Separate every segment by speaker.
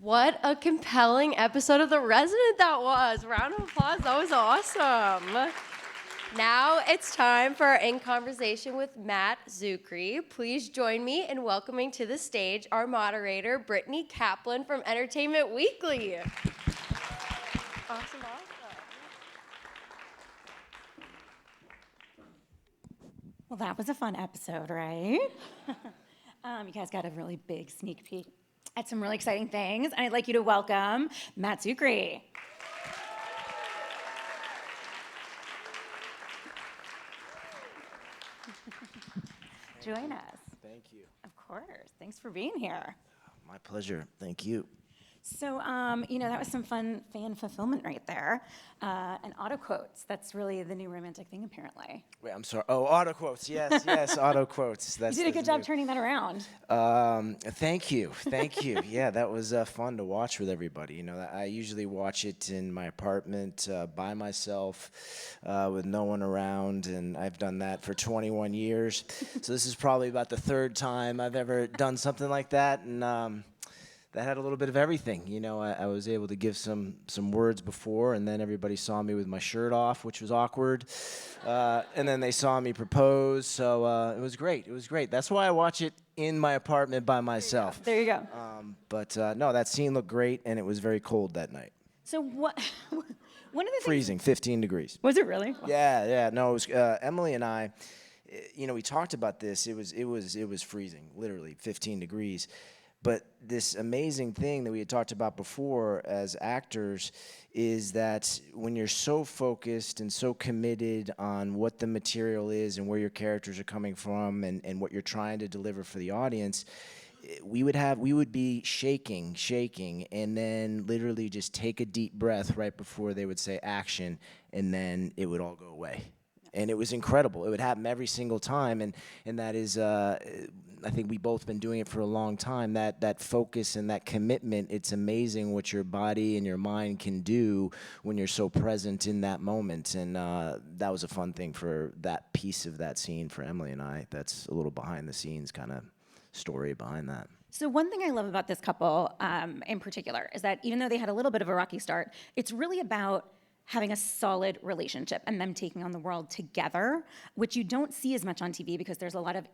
Speaker 1: What a compelling episode of The Resident that was. Round of applause. That was awesome. Now it's time for our In Conversation with Matt Czuchry. Please join me in welcoming to the stage our moderator, Brittany Kaplan from Entertainment Weekly. Awesome.
Speaker 2: Well, that was a fun episode, right? You guys got a really big sneak peek at some really exciting things, and I'd like you to welcome Matt Czuchry. Join us.
Speaker 3: Thank you.
Speaker 2: Of course. Thanks for being here.
Speaker 3: My pleasure. Thank you.
Speaker 2: So, that was some fun fan fulfillment right there. And auto quotes. That's really the new romantic thing, apparently.
Speaker 3: Wait, I'm sorry. Oh, auto quotes. Yes, yes, auto quotes.
Speaker 2: You did a good job turning that around.
Speaker 3: Thank you. Thank you. Yeah, that was fun to watch with everybody. You know, I usually watch it in my apartment by myself with no one around, and I've done that for 21 years. So this is probably about the third time I've ever done something like that, and that had a little bit of everything. You know, I was able to give some words before, and then everybody saw me with my shirt off, which was awkward. And then they saw me propose, so it was great. It was great. That's why I watch it in my apartment by myself.
Speaker 2: There you go.
Speaker 3: But no, that scene looked great, and it was very cold that night.
Speaker 2: So what? One of the
Speaker 3: Freezing, 15 degrees.
Speaker 2: Was it really?
Speaker 3: Yeah. No, it was Emily and I. You know, we talked about this. It was freezing, literally 15 degrees. But this amazing thing that we had talked about before as actors is that when you're so focused and so committed on what the material is and where your characters are coming from and what you're trying to deliver for the audience, we would be shaking, and then literally just take a deep breath right before they would say action, and then it would all go away. And it was incredible. It would happen every single time, and that is, I think we've both been doing it for a long time. That focus and that commitment. It's amazing what your body and your mind can do when you're so present in that moment. And that was a fun thing for that piece of that scene for Emily and I. That's a little behind the scenes kind of story behind that.
Speaker 2: So one thing I love about this couple in particular is that even though they had a little bit of a rocky start, it's really about having a solid relationship and them taking on the world together, which you don't see as much on TV because there's a lot of,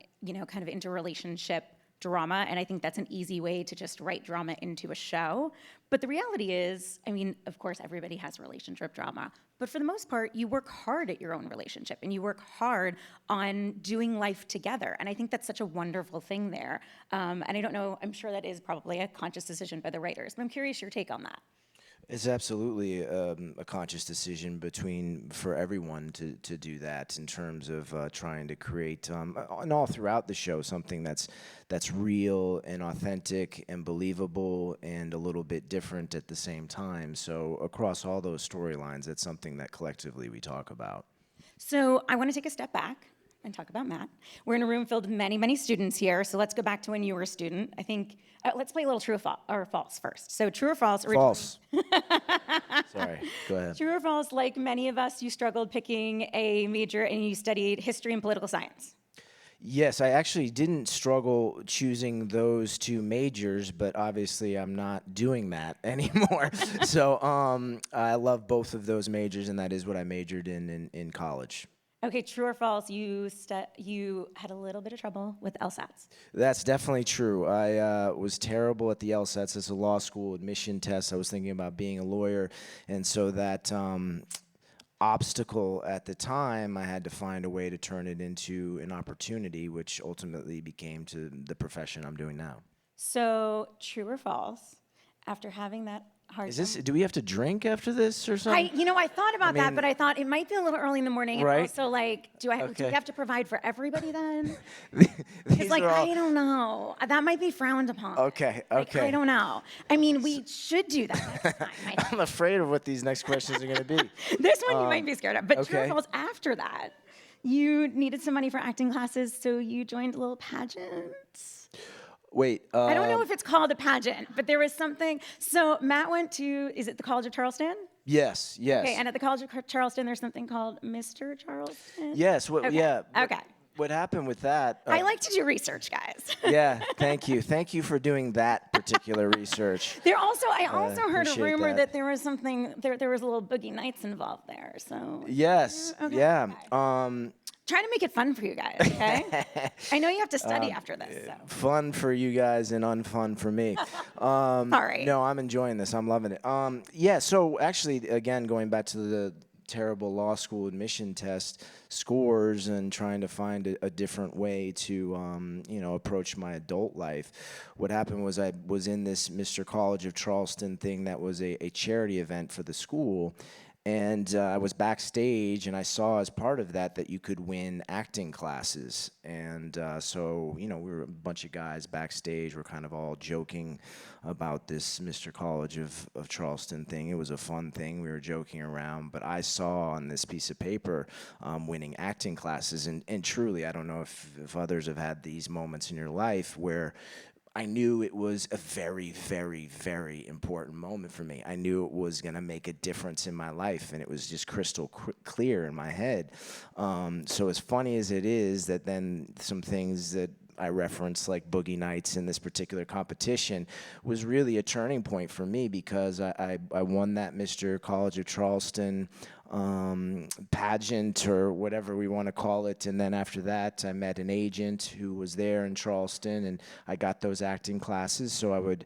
Speaker 2: kind of interrelationship drama, and I think that's an easy way to just write drama into a show. But the reality is, of course, everybody has relationship drama, but for the most part, you work hard at your own relationship, and you work hard on doing life together, and I think that's such a wonderful thing there. And I don't know, I'm sure that is probably a conscious decision by the writers, but I'm curious your take on that.
Speaker 3: It's absolutely a conscious decision for everyone to do that in terms of trying to create, and all throughout the show, something that's real and authentic and believable and a little bit different at the same time. So across all those storylines, it's something that collectively we talk about.
Speaker 2: So I want to take a step back and talk about Matt. We're in a room filled with many, many students here, so let's go back to when you were a student. I think, let's play a little true or false first. So true or false?
Speaker 3: False. Sorry, go ahead.
Speaker 2: True or false, like many of us, you struggled picking a major and you studied history and political science?
Speaker 3: Yes, I actually didn't struggle choosing those two majors, but obviously I'm not doing that anymore. So I love both of those majors, and that is what I majored in college.
Speaker 2: Okay, true or false, you had a little bit of trouble with LSATs?
Speaker 3: That's definitely true. I was terrible at the LSATs. It's a law school admission test. I was thinking about being a lawyer, and so that obstacle at the time, I had to find a way to turn it into an opportunity, which ultimately became to the profession I'm doing now.
Speaker 2: So true or false, after having that hard time?
Speaker 3: Do we have to drink after this or something?
Speaker 2: I thought about that, but I thought it might be a little early in the morning.
Speaker 3: Right.
Speaker 2: And also, do we have to provide for everybody then?
Speaker 3: It's
Speaker 2: I don't know. That might be frowned upon.
Speaker 3: Okay.
Speaker 2: I don't know. We should do that next time.
Speaker 3: I'm afraid of what these next questions are going to be.
Speaker 2: This one you might be scared of. But true or
Speaker 3: okay.
Speaker 2: false, after that, you needed some money for acting classes, so you joined a little pageant.
Speaker 3: Wait.
Speaker 2: I don't know if it's called a pageant, but there was something. So Matt went to, is it the College of Charleston?
Speaker 3: Yes.
Speaker 2: Okay, and at the College of Charleston, there's something called Mr. Charleston?
Speaker 3: Yes.
Speaker 2: Okay.
Speaker 3: Yeah.
Speaker 2: Okay.
Speaker 3: what happened with that?
Speaker 2: I like to do research, guys.
Speaker 3: Yeah, thank you. Thank you for doing that particular research.
Speaker 2: I also heard a
Speaker 3: appreciate
Speaker 2: rumor
Speaker 3: that.
Speaker 2: that there was something, there was a little Boogie Nights involved there, so.
Speaker 3: Yes,
Speaker 2: Okay,
Speaker 3: yeah.
Speaker 2: okay. Trying to make it fun for you guys, okay? I know you have to study after this, so.
Speaker 3: Fun for you guys and unfun for me.
Speaker 2: Sorry.
Speaker 3: No, I'm enjoying this. I'm loving it. Yeah, so actually, again, going back to the terrible law school admission test scores and trying to find a different way to, approach my adult life. What happened was I was in this Mr. College of Charleston thing that was a charity event for the school. And I was backstage, and I saw as part of that you could win acting classes. And so, we were a bunch of guys backstage. We're kind of all joking about this Mr. College of Charleston thing. It was a fun thing. We were joking around. But I saw on this piece of paper winning acting classes. And truly, I don't know if others have had these moments in your life where I knew it was a very, very, very important moment for me. I knew it was going to make a difference in my life, and it was just crystal clear in my head. So as funny as it is that then some things that I referenced, like Boogie Nights in this particular competition, was really a turning point for me because I won that Mr. College of Charleston pageant or whatever we want to call it. And then after that, I met an agent who was there in Charleston, and I got those acting classes. So I would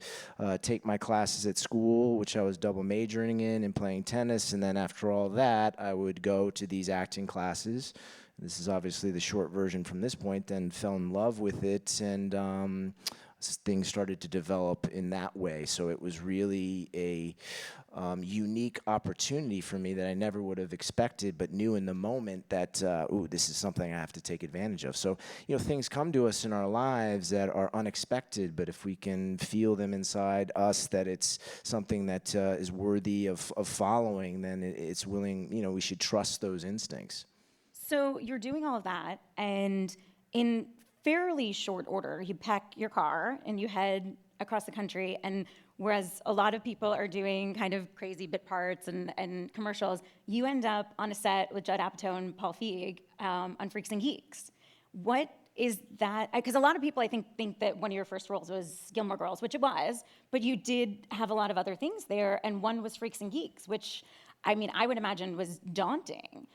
Speaker 3: take my classes at school, which I was double majoring in and playing tennis. And then after all that, I would go to these acting classes. This is obviously the short version from this point, and fell in love with it, and things started to develop in that way. So it was really a unique opportunity for me that I never would have expected, but knew in the moment that, this is something I have to take advantage of. So, things come to us in our lives that are unexpected, but if we can feel them inside us that it's something that is worthy of following, then it's willing, we should trust those instincts.
Speaker 2: So you're doing all of that, and in fairly short order, you pack your car and you head across the country. And whereas a lot of people are doing kind of crazy bit parts and commercials, you end up on a set with Judd Apatow and Paul Feig on Freaks and Geeks. What is that? Because a lot of people, I think that one of your first roles was Gilmore Girls, which it was, but you did have a lot of other things there, and one was Freaks and Geeks, which, I would imagine was daunting.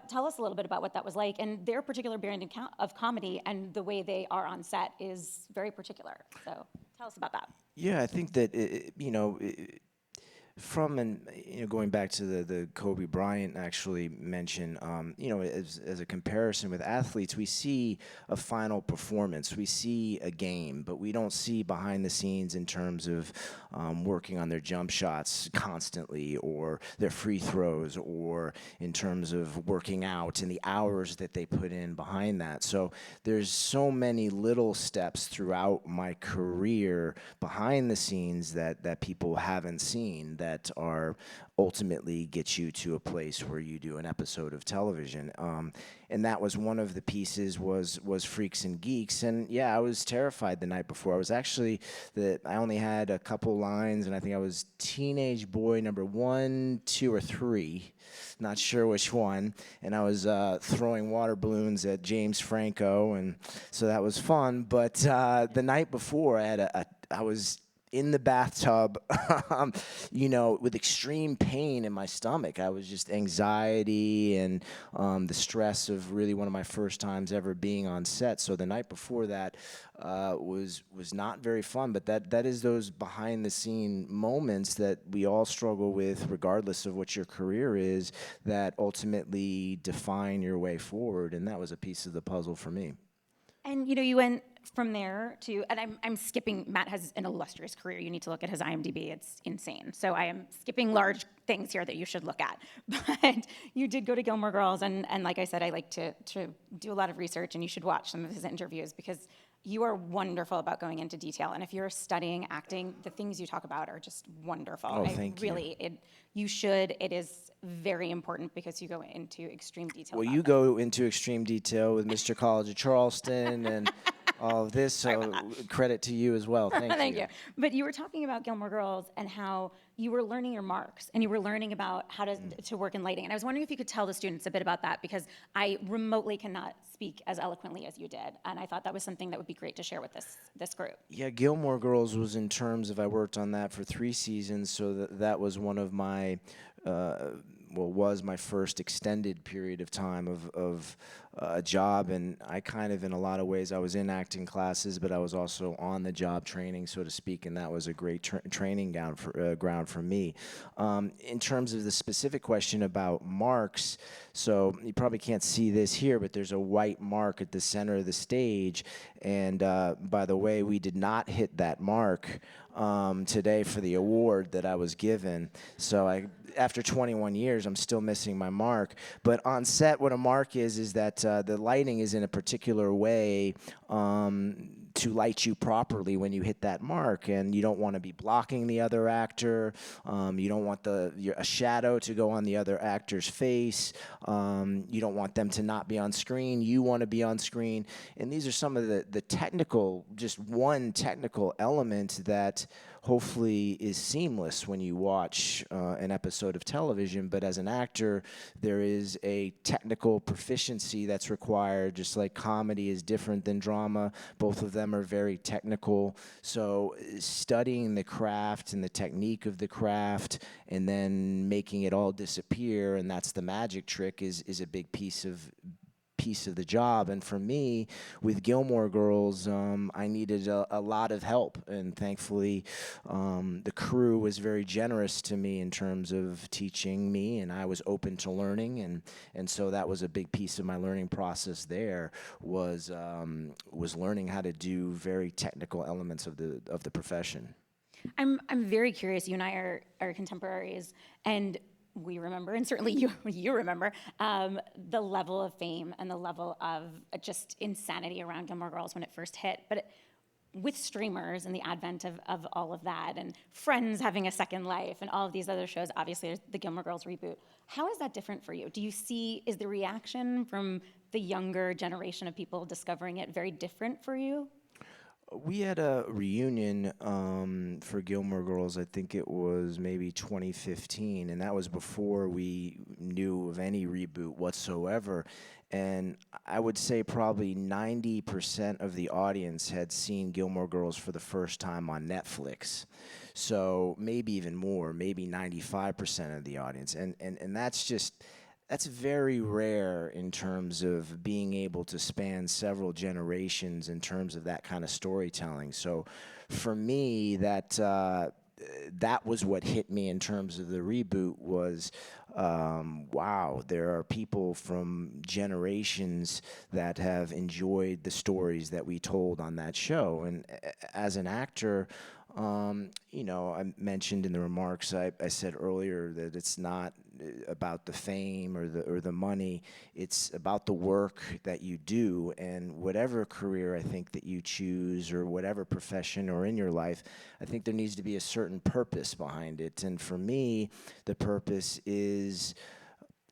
Speaker 2: Tell us a little bit about what that was like, and their particular brand of comedy and the way they are on set is very particular. So tell us about that.
Speaker 3: Yeah, I think that going back to the Kobe Bryant actually mention, as a comparison with athletes, we see a final performance, we see a game, but we don't see behind the scenes in terms of working on their jump shots constantly, or their free throws, or in terms of working out and the hours that they put in behind that. So there's so many little steps throughout my career behind the scenes that people haven't seen that are ultimately get you to a place where you do an episode of television. And that was one of the pieces was Freaks and Geeks. And yeah, I was terrified the night before. I was actually, I only had a couple lines, and I think I was teenage boy number 1, 2, or 3. Not sure which one. And I was throwing water balloons at James Franco, and so that was fun. But the night before, I was in the bathtub, with extreme pain in my stomach. I was just anxiety and the stress of really one of my first times ever being on set. So the night before that was not very fun. But that is those behind the scene moments that we all struggle with, regardless of what your career is, that ultimately define your way forward. And that was a piece of the puzzle for me.
Speaker 2: And you went from there to, and I'm skipping, Matt has an illustrious career. You need to look at his IMDb. It's insane. So I am skipping large things here that you should look at. But you did go to Gilmore Girls, and like I said, I like to do a lot of research, and you should watch some of his interviews because you are wonderful about going into detail. And if you're studying acting, the things you talk about are just wonderful.
Speaker 3: Oh, thank you.
Speaker 2: You should. It is very important because you go into extreme detail.
Speaker 3: Well, you go into extreme detail with Mr. College of Charleston, and all of this. So credit to you as well. Thank you.
Speaker 2: Thank you. But you were talking about Gilmore Girls and how you were learning your marks and you were learning about how to work in lighting. And I was wondering if you could tell the students a bit about that, because I remotely cannot speak as eloquently as you did. And I thought that was something that would be great to share with this group.
Speaker 3: Yeah, Gilmore Girls was in terms of, I worked on that for 3 seasons, so that was one of my, was my first extended period of time of a job, and I kind of, in a lot of ways, I was in acting classes, but I was also on the job training, so to speak, and that was a great training ground for me. In terms of the specific question about marks, so you probably can't see this here, but there's a white mark at the center of the stage, and by the way, we did not hit that mark today for the award that I was given. So after 21 years, I'm still missing my mark. But on set, what a mark is that the lighting is in a particular way to light you properly when you hit that mark, and you don't want to be blocking the other actor. You don't want a shadow to go on the other actor's face. You don't want them to not be on screen. You want to be on screen. And these are some of the technical, just one technical element that hopefully is seamless when you watch an episode of television. But as an actor, there is a technical proficiency that's required, just like comedy is different than drama. Both of them are very technical. So studying the craft and the technique of the craft and then making it all disappear, and that's the magic trick, is a big piece of the job. And for me, with Gilmore Girls, I needed a lot of help, and thankfully the crew was very generous to me in terms of teaching me, and I was open to learning, and so that was a big piece of my learning process there, was learning how to do very technical elements of the profession.
Speaker 2: I'm very curious. You and I are contemporaries, and we remember, and certainly you remember, the level of fame and the level of just insanity around Gilmore Girls when it first hit. But with streamers and the advent of all of that, and Friends having a second life, and all of these other shows, obviously there's the Gilmore Girls reboot. How is that different for you? Is the reaction from the younger generation of people discovering it very different for you?
Speaker 3: We had a reunion for Gilmore Girls, I think it was maybe 2015, and that was before we knew of any reboot whatsoever. And I would say probably 90% of the audience had seen Gilmore Girls for the first time on Netflix. So maybe even more, maybe 95% of the audience. And that's very rare in terms of being able to span several generations in terms of that kind of storytelling. So for me, that was what hit me in terms of the reboot was, wow, there are people from generations that have enjoyed the stories that we told on that show. And as an actor, I mentioned in the remarks, I said earlier that it's not about the fame or the money. It's about the work that you do, and whatever career I think that you choose, or whatever profession or in your life, I think there needs to be a certain purpose behind it. And for me, the purpose is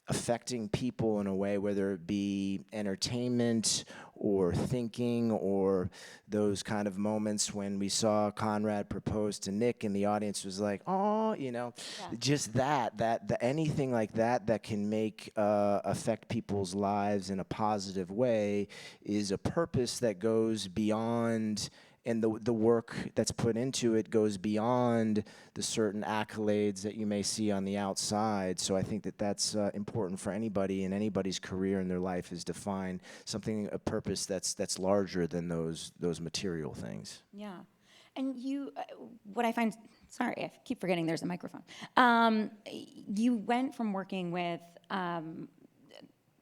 Speaker 3: affecting people in a way, whether it be entertainment or thinking, or those kind of moments when we saw Conrad propose to Nick and the audience was like, oh, just anything like that can make affect people's lives in a positive way is a purpose that goes beyond. And the work that's put into it goes beyond the certain accolades that you may see on the outside. So I think that's important for anybody in anybody's career in their life, is to find a purpose that's larger than those material things.
Speaker 2: Yeah. And what I find, sorry, I keep forgetting there's a microphone. You went from working with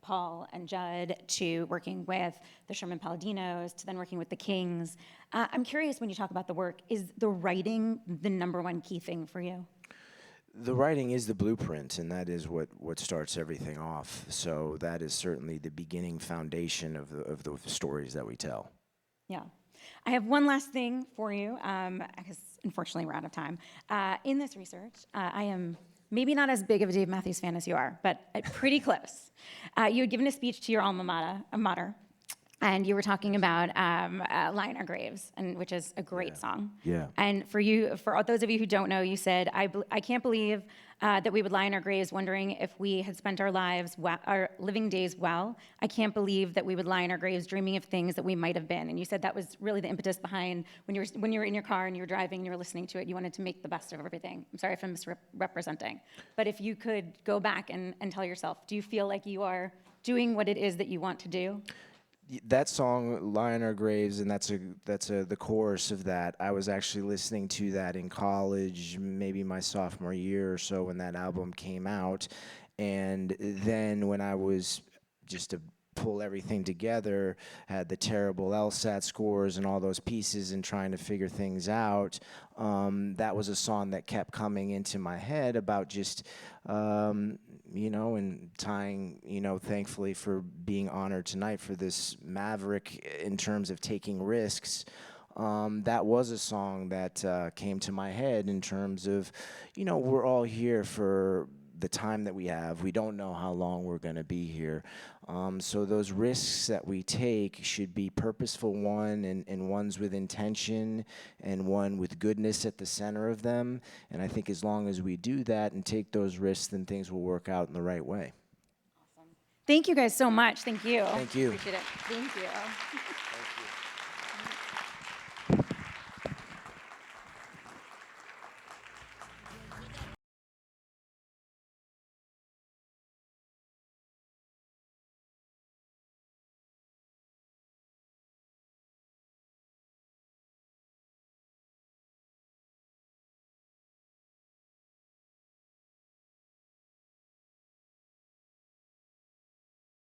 Speaker 2: Paul and Judd to working with the Sherman Palladinos to then working with the Kings. I'm curious, when you talk about the work, is the writing the number one key thing for you?
Speaker 3: The writing is the blueprint, and that is what starts everything off. So that is certainly the beginning foundation of the stories that we tell.
Speaker 2: Yeah. I have one last thing for you, because unfortunately we're out of time. In this research, I am maybe not as big of a Dave Matthews fan as you are, but pretty close. You had given a speech to your alma mater and you were talking about "Lie in Our Graves," and which is a great song.
Speaker 3: Yeah.
Speaker 2: And for those of you who don't know, you said, "I can't believe that we would lie in our graves wondering if we had spent our lives, our living days well. I can't believe that we would lie in our graves dreaming of things that we might have been." And you said that was really the impetus behind when you were in your car and you were driving and you were listening to it. You wanted to make the best of everything. I'm sorry if I'm misrepresenting, but if you could go back and tell yourself, do you feel like you are doing what it is that you want to do?
Speaker 3: That song, "Lie in Our Graves," and that's the chorus of that. I was actually listening to that in college, maybe my sophomore year or so, when that album came out. And then when I was, just to pull everything together, had the terrible LSAT scores and all those pieces and trying to figure things out, that was a song that kept coming into my head about just, and tying, thankfully for being honored tonight for this maverick in terms of taking risks. That was a song that came to my head in terms of, we're all here for the time that we have. We don't know how long we're going to be here. So those risks that we take should be purposeful and ones with intention and one with goodness at the center of them. And I think as long as we do that and take those risks, then things will work out in the right way.
Speaker 2: Awesome. Thank you guys so much. Thank you.
Speaker 3: Thank you.
Speaker 2: Appreciate it. Thank you.
Speaker 3: Thank you.